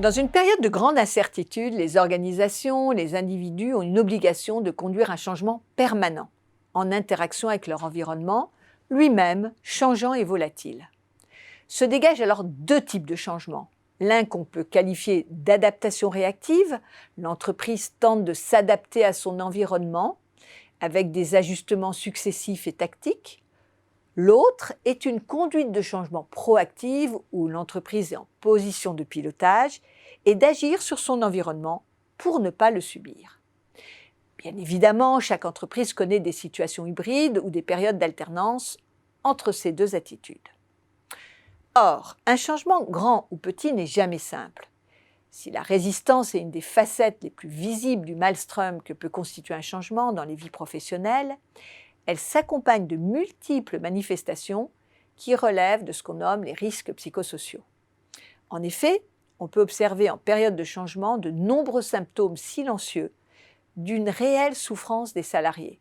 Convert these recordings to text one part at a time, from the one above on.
Dans une période de grande incertitude, les organisations, les individus ont une obligation de conduire un changement permanent, en interaction avec leur environnement, lui-même changeant et volatile. Se dégagent alors deux types de changements. L'un qu'on peut qualifier d'adaptation réactive, l'entreprise tente de s'adapter à son environnement avec des ajustements successifs et tactiques. L'autre est une conduite de changement proactive où l'entreprise est en position de pilotage et d'agir sur son environnement pour ne pas le subir. Bien évidemment, chaque entreprise connaît des situations hybrides ou des périodes d'alternance entre ces deux attitudes. Or, un changement grand ou petit n'est jamais simple. Si la résistance est une des facettes les plus visibles du maelstrom que peut constituer un changement dans les vies professionnelles, elle s'accompagne de multiples manifestations qui relèvent de ce qu'on nomme les risques psychosociaux. En effet, on peut observer en période de changement de nombreux symptômes silencieux d'une réelle souffrance des salariés.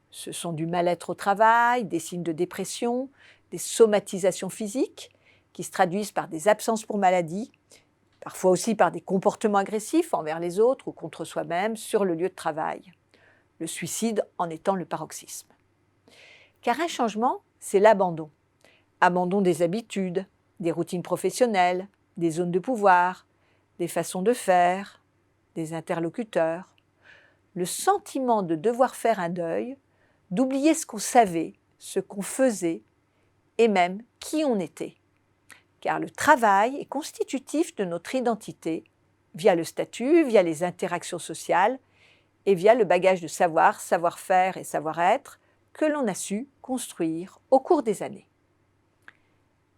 Ce sont du mal-être au travail, des signes de dépression, des somatisations physiques qui se traduisent par des absences pour maladie, parfois aussi par des comportements agressifs envers les autres ou contre soi-même sur le lieu de travail. Le suicide en étant le paroxysme. Car un changement, c'est l'abandon. Abandon des habitudes, des routines professionnelles, des zones de pouvoir, des façons de faire, des interlocuteurs. Le sentiment de devoir faire un deuil, d'oublier ce qu'on savait, ce qu'on faisait et même qui on était. Car le travail est constitutif de notre identité via le statut, via les interactions sociales et via le bagage de savoir, savoir-faire et savoir-être que l'on a su construire au cours des années.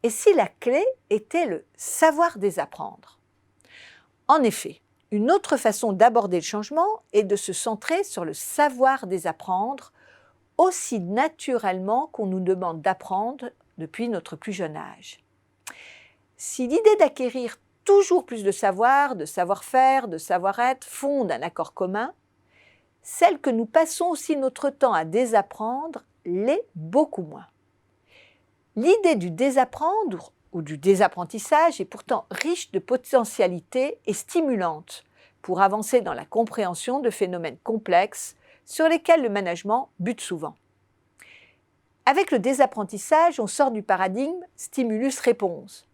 Et si la clé était le savoir désapprendre? En effet, une autre façon d'aborder le changement est de se centrer sur le savoir désapprendre aussi naturellement qu'on nous demande d'apprendre depuis notre plus jeune âge. Si l'idée d'acquérir toujours plus de savoir, de savoir-faire, de savoir-être fonde un accord commun, celle que nous passons aussi notre temps à désapprendre l'est beaucoup moins. L'idée du désapprendre ou du désapprentissage est pourtant riche de potentialités et stimulante pour avancer dans la compréhension de phénomènes complexes sur lesquels le management bute souvent. Avec le désapprentissage, on sort du paradigme stimulus-réponse.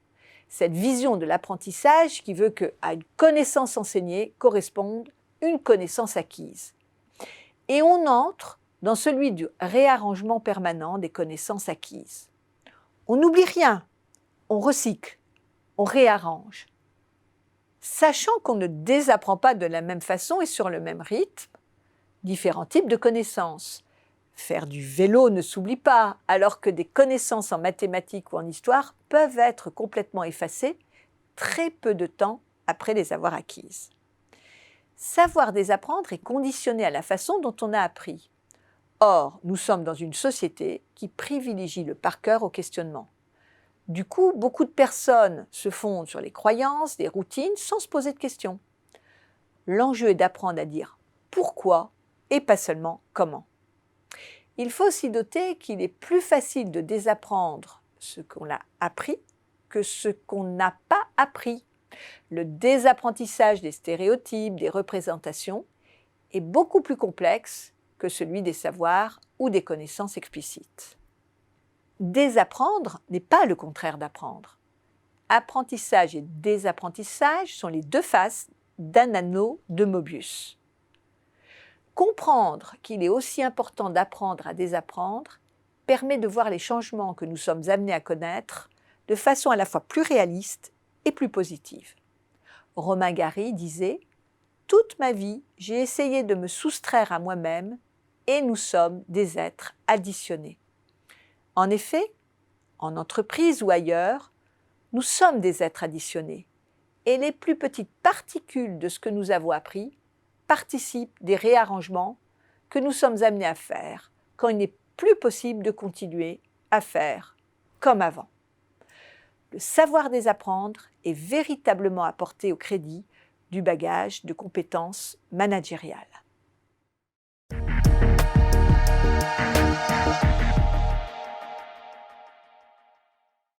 Cette vision de l'apprentissage qui veut qu'à une connaissance enseignée corresponde une connaissance acquise. Et on entre dans celui du réarrangement permanent des connaissances acquises. On n'oublie rien, on recycle, on réarrange. Sachant qu'on ne désapprend pas de la même façon et sur le même rythme, différents types de connaissances. Faire du vélo ne s'oublie pas, alors que des connaissances en mathématiques ou en histoire peuvent être complètement effacées très peu de temps après les avoir acquises. Savoir désapprendre est conditionné à la façon dont on a appris. Or, nous sommes dans une société qui privilégie le par cœur au questionnement. Du coup, beaucoup de personnes se fondent sur les croyances, des routines, sans se poser de questions. L'enjeu est d'apprendre à dire pourquoi et pas seulement comment. Il faut aussi noter qu'il est plus facile de désapprendre ce qu'on a appris que ce qu'on n'a pas appris. Le désapprentissage des stéréotypes, des représentations, est beaucoup plus complexe que celui des savoirs ou des connaissances explicites. Désapprendre n'est pas le contraire d'apprendre. Apprentissage et désapprentissage sont les deux faces d'un anneau de Mobius. Comprendre qu'il est aussi important d'apprendre à désapprendre permet de voir les changements que nous sommes amenés à connaître de façon à la fois plus réaliste et plus positive. Romain Gary disait « Toute ma vie, j'ai essayé de me soustraire à moi-même et nous sommes des êtres additionnés. » En effet, en entreprise ou ailleurs, nous sommes des êtres additionnés et les plus petites particules de ce que nous avons appris participent des réarrangements que nous sommes amenés à faire quand il n'est plus possible de continuer à faire comme avant. Le savoir désapprendre est véritablement apporté au crédit du bagage de compétences managériales.